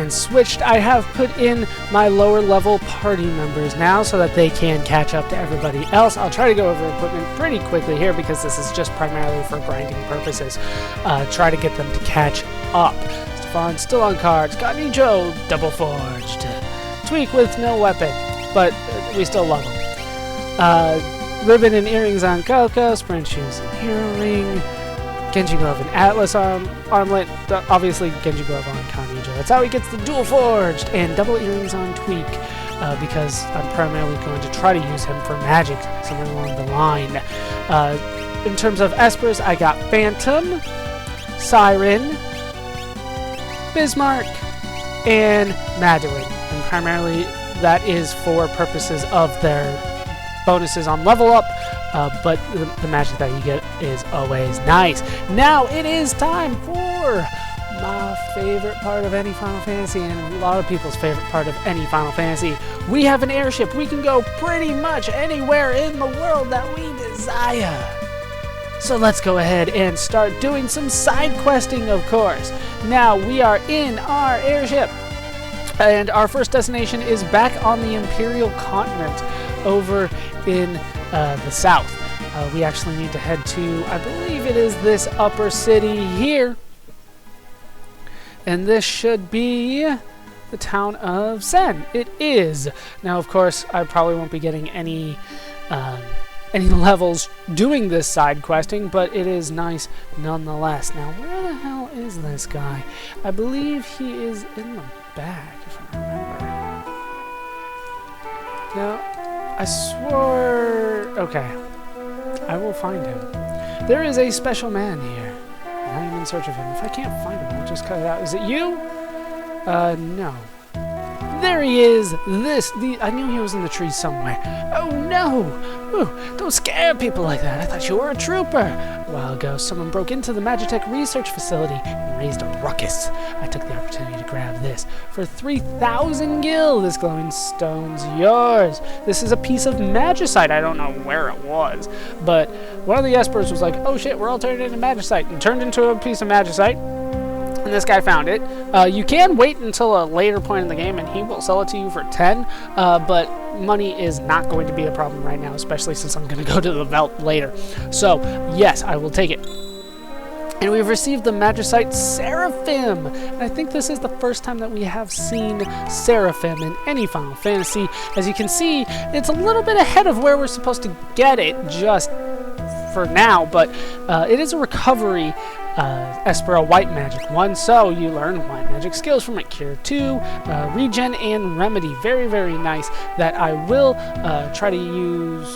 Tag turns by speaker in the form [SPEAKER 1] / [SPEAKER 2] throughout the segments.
[SPEAKER 1] been switched. I have put in my lower level party members now so that they can catch up to everybody else. I'll try to go over equipment pretty quickly here because this is just primarily for grinding purposes. Try to get them to catch up. Stefan's still on cards. Got Joe double forged. Tweak with no weapon, but we still love him. Ribbon and earrings on Coco. Sprint shoes and hero ring. Genji glove and Atlas armlet. Obviously, Genji glove on Kanijo. That's how he gets the dual forged. And double earrings on Tweak, because I'm primarily going to try to use him for magic somewhere along the line. In terms of Espers, I got Phantom, Siren, Bismarck, and Madeline. And primarily, that is for purposes of their bonuses on level up. But the magic that you get is always nice. Now it is time for my favorite part of any Final Fantasy, and a lot of people's favorite part of any Final Fantasy. We have an airship. We can go pretty much anywhere in the world that we desire. So let's go ahead and start doing some side questing, of course. Now we are in our airship, and our first destination is back on the Imperial continent over in the south. We actually need to head to, I believe it is this upper city here. And this should be the town of Sen. It is. Now, of course, I probably won't be getting any levels doing this side questing, but it is nice nonetheless. Now, where the hell is this guy? I believe he is in the back, if I remember. Now, I swore... Okay. I will find him. There is a special man here, and I am in search of him. If I can't find him, I'll just cut it out. Is it you? No. There he is! I knew he was in the trees somewhere. Oh no! Ooh, don't scare people like that. I thought you were a trooper. A while ago, someone broke into the Magitech research facility and raised a ruckus. I took the opportunity to grab this. For 3,000 gil, this glowing stone's yours. This is a piece of magicite. I don't know where it was, but one of the Espers was like, oh shit, we're all turned into magicite, and turned into a piece of magicite. And this guy found it. You can wait until a later point in the game and he will sell it to you for 10, but money is not going to be a problem right now, especially since I'm going to go to the Velt later. So, yes, I will take it. And we've received the Magicite Seraphim. And I think this is the first time that we have seen Seraphim in any Final Fantasy. As you can see, it's a little bit ahead of where we're supposed to get it just for now, but it is a recovery Espera White Magic 1, so you learn White Magic skills from it. Cure 2, Regen, and Remedy. Very, very nice, that I will try to use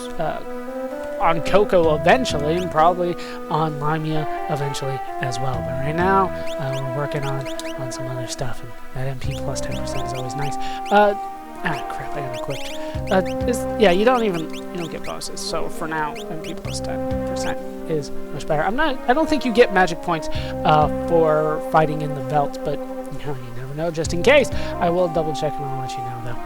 [SPEAKER 1] on Coco eventually, and probably on Limia eventually as well. But right now, we're working on some other stuff, and that MP plus 10% is always nice. Crap, I unequipped. Yeah, you don't get bonuses, so for now, MP plus 10% is much better. I don't think you get magic points for fighting in the Velt, but you never know. Just in case, I will double check and I'll let you know, though.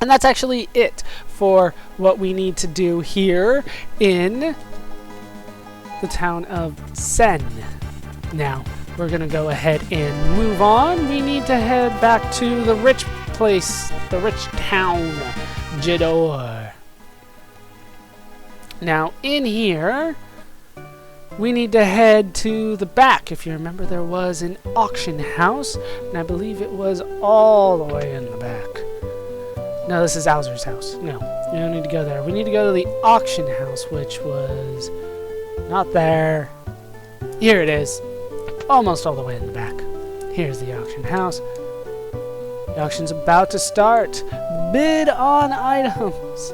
[SPEAKER 1] And that's actually it for what we need to do here in the town of Sen. Now, we're going to go ahead and move on. We need to head back to the rich place, the rich town, Jador. Now, in here, we need to head to the back. If you remember, there was an auction house, and I believe it was all the way in the back. No, this is Owser's house. No, we don't need to go there. We need to go to the auction house, which was not there. Here it is. Almost all the way in the back. Here's the auction house. The auction's about to start. Bid on items.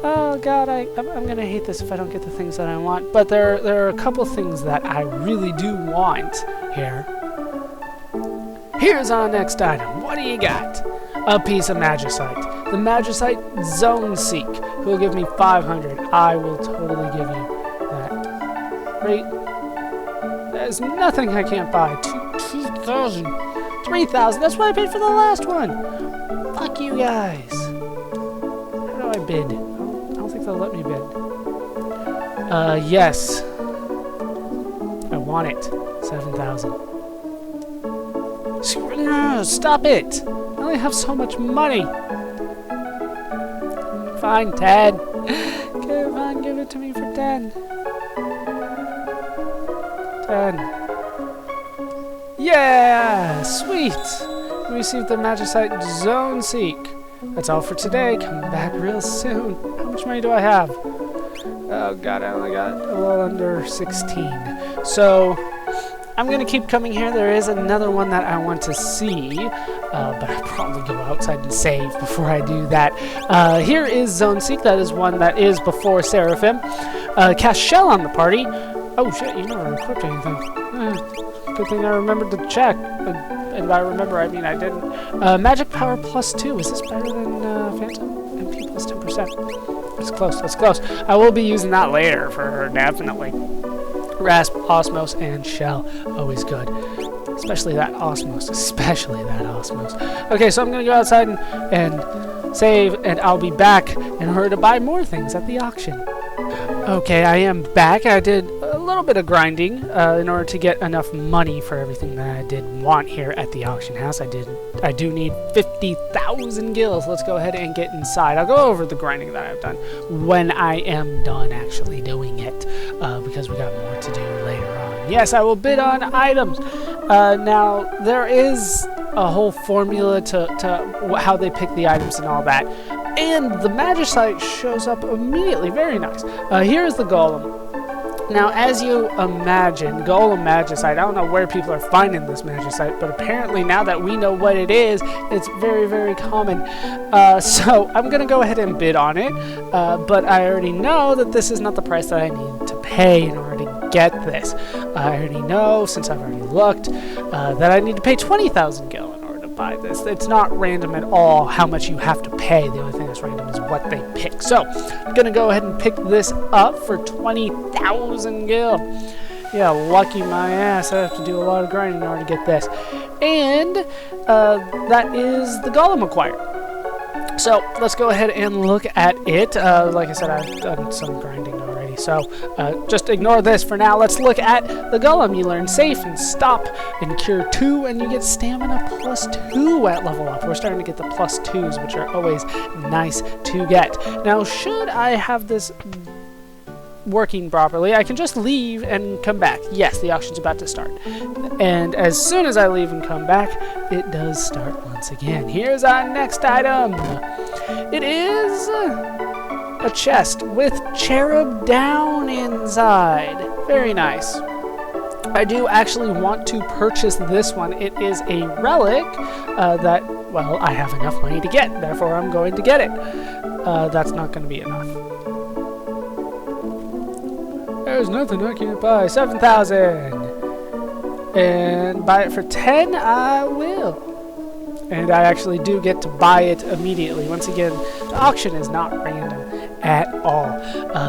[SPEAKER 1] Oh god, I'm gonna hate this if I don't get the things that I want. But there are a couple things that I really do want here. Here's our next item. What do you got? A piece of magicite. The magicite Zone Seek, who will give me 500. I will totally give you that. Great. There's nothing I can't buy. 2,000. 3,000. That's what I paid for the last one. Fuck you guys. How do I bid? I don't think they'll let me bid. Yes. I want it. 7,000. No, stop it! I only have so much money. Fine, 10. Okay, fine, give it to me for 10. 10. Yeah! Sweet! We received the Magicite Zone Seek. That's all for today. Come back real soon. How much money do I have? Oh god, I only got a little under 16. So, I'm going to keep coming here. There is another one that I want to see, but I'll probably go outside and save before I do that. Here is Zone Seek. That is one that is before Seraphim. Cast Shell on the party. Oh shit, you never equipped anything. Good thing I remembered to check. And by remember, I mean I didn't. Magic Power +2. Is this better than Phantom? MP plus 10%. That's close, that's close. I will be using that later for her, definitely. Rasp, Osmos, and Shell. Always good. Especially that Osmos. Especially that Osmos. Okay, so I'm going to go outside and save, and I'll be back in order to buy more things at the auction. Okay, I am back. I did a little bit of grinding in order to get enough money for everything that I did want here at the auction house. I do need 50,000 gills. Let's go ahead and get inside. I'll go over the grinding that I've done when I am done actually doing it, because we got more to do later on. Yes, I will bid on items. Now, there is a whole formula to how they pick the items and all that. And the Magicite shows up immediately. Very nice. Here is the Golem. Now, as you imagine, Golem Magicite, I don't know where people are finding this Magicite, but apparently now that we know what it is, it's very, very common. So I'm going to go ahead and bid on it, but I already know that this is not the price that I need to pay in order to get this. I already know, since I've already looked, that I need to pay 20,000 gil in order to buy this. It's not random at all how much you have to pay. The only thing that's random is what they pick. So I'm going to go ahead and pick this up for 20,000 gil. Yeah, lucky my ass. I have to do a lot of grinding in order to get this. And that is the Golem acquired. So let's go ahead and look at it. Like I said, I've done some grinding already, so just ignore this for now. Let's look at the Golem. You learn Safe and Stop and Cure 2, and you get Stamina +2 at level up. We're starting to get the +2s, which are always nice to get. Now, should I have this working properly, I can just leave and come back. Yes, the auction's about to start. And as soon as I leave and come back, it does start once again. Here's our next item. It is a chest with cherub down inside. Very nice. I do actually want to purchase this one. It is a relic that, well, I have enough money to get. Therefore, I'm going to get it. That's not going to be enough. There's nothing I can't buy. 7,000. And buy it for 10, I will. And I actually do get to buy it immediately. Once again, the auction is not random at all.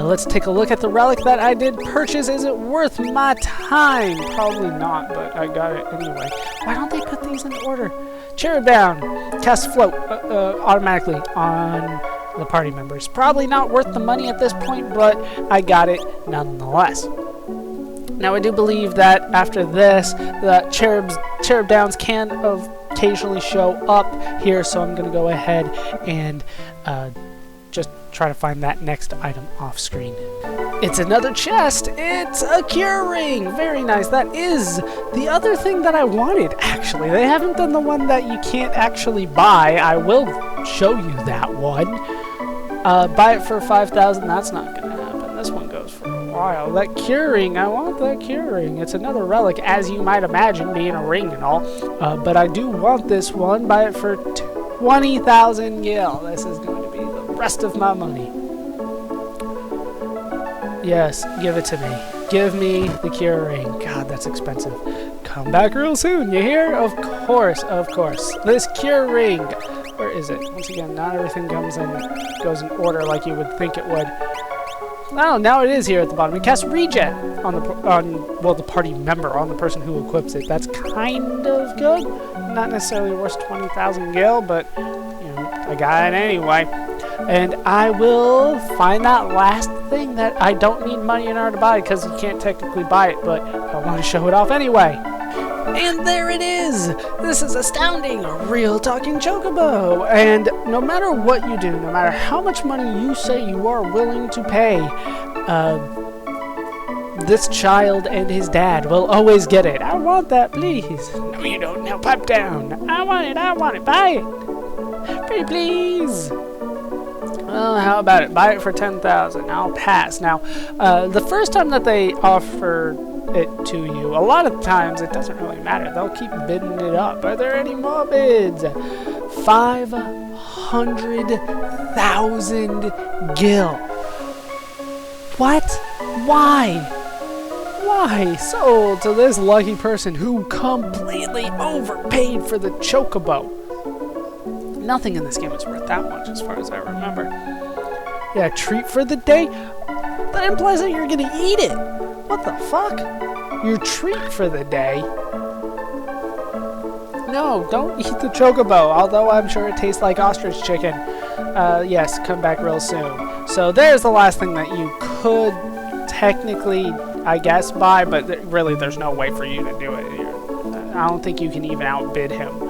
[SPEAKER 1] Let's take a look at the relic that I did purchase. Is it worth my time? Probably not, but I got it anyway. Why don't they put these in order? Cherub down. Cast float automatically on the party members. Probably not worth the money at this point, but I got it nonetheless. Now, I do believe that after this, the cherub downs can occasionally show up here, so I'm going to go ahead and just try to find that next item off screen. It's another chest. It's a cure ring. Very nice. That is the other thing that I wanted, actually. They haven't done the one that you can't actually buy. I will show you that one. Buy it for 5,000. That's not going to happen. This one goes for a while. That cure ring. I want that cure ring. It's another relic, as you might imagine, being a ring and all. But I do want this one. Buy it for 20,000 gil. This is going to be the rest of my money. Yes, give it to me. Give me the cure ring. God, that's expensive. Come back real soon, you hear? Of course, of course. This cure ring. Where is it? Once again, not everything goes in order like you would think it would. Oh, now it is here at the bottom. It casts regen on the party member, on the person who equips it. That's kind of good. Not necessarily worth 20,000 gil, but you know, I got it anyway. And I will find that last thing that I don't need money in order to buy, because you can't technically buy it, but I want to show it off anyway. And there it is! This is astounding! A real talking chocobo! And no matter what you do, no matter how much money you say you are willing to pay, this child and his dad will always get it. I want that, please. No, you don't. Now pipe down. I want it. Buy it. Pretty please. Well, how about it? Buy it for 10,000. I'll pass. Now, the first time that they offer it to you, a lot of times it doesn't really matter. They'll keep bidding it up. Are there any more bids? 500,000 gil. What? Why? Why? Sold to this lucky person who completely overpaid for the chocobo. Nothing in this game is worth that much as far as I remember. Yeah, treat for the day? That implies that you're gonna eat it. What the fuck? Your treat for the day? No, don't eat the chocobo, although I'm sure it tastes like ostrich chicken. Yes, come back real soon. So there's the last thing that you could technically, I guess, buy, but really there's no way for you to do it. I don't think you can even outbid him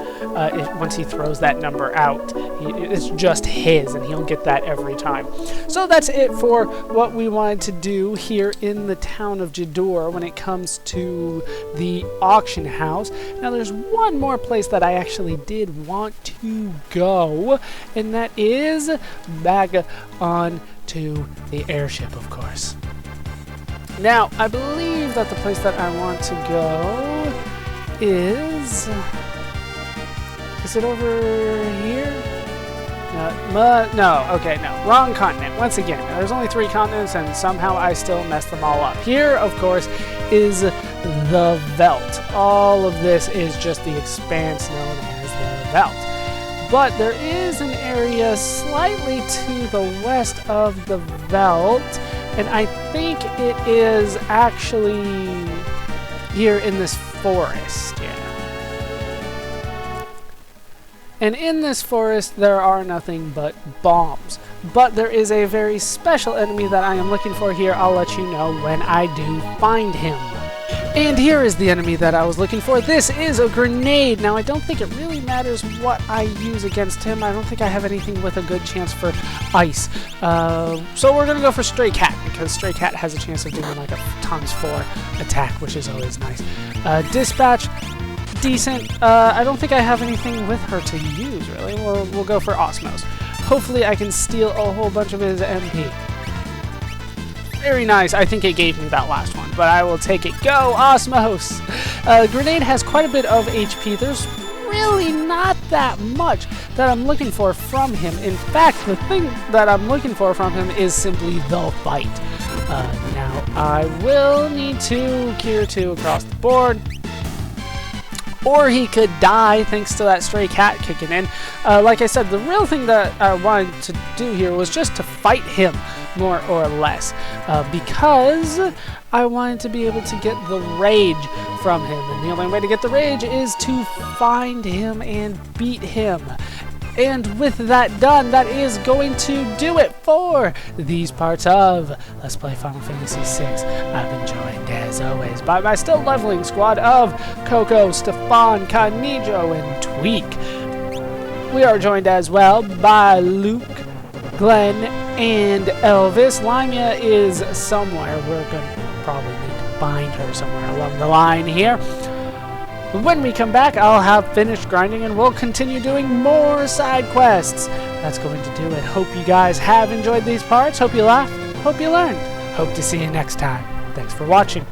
[SPEAKER 1] once he throws that number out. It's just his, and he'll get that every time. So that's it for what we wanted to do here in the town of Jador when it comes to the auction house. Now there's one more place that I actually did want to go, and that is back on to the airship, of course. Now, I believe that the place that I want to go is it over here? No, okay, no, wrong continent. Once again, there's only 3 continents, and somehow I still mess them all up. Here, of course, is the Veldt. All of this is just the expanse known as the Veldt. But there is an area slightly to the west of the Veldt, and I think it is actually here in this forest, yeah. And in this forest, there are nothing but bombs. But there is a very special enemy that I am looking for here. I'll let you know when I do find him. And here is the enemy that I was looking for. This is a grenade. Now, I don't think it really matters what I use against him. I don't think I have anything with a good chance for ice. So we're going to go for Stray Cat, because Stray Cat has a chance of doing like a ×4 attack, which is always nice. Dispatch, decent. I don't think I have anything with her to use, really. We'll go for Osmos. Hopefully I can steal a whole bunch of his MP. Very nice. I think it gave me that last one, but I will take it. Go, Osmos! Grenade has quite a bit of HP. There's really not that much that I'm looking for from him. In fact, the thing that I'm looking for from him is simply the fight. Now, I will need to gear 2 across the board. Or he could die thanks to that Stray Cat kicking in. Like I said, the real thing that I wanted to do here was just to fight him, more or less. Because I wanted to be able to get the rage from him. And the only way to get the rage is to find him and beat him. And with that done, that is going to do it for these parts of Let's Play Final Fantasy VI. I've been joined, as always, by my still leveling squad of Coco, Stefan, Kanijo, and Tweak. We are joined as well by Luke, Glenn, and Elvis. Limia is somewhere. We're going to probably need to find her somewhere along the line here. When we come back, I'll have finished grinding and we'll continue doing more side quests. That's going to do it. Hope you guys have enjoyed these parts. Hope you laughed. Hope you learned. Hope to see you next time. Thanks for watching.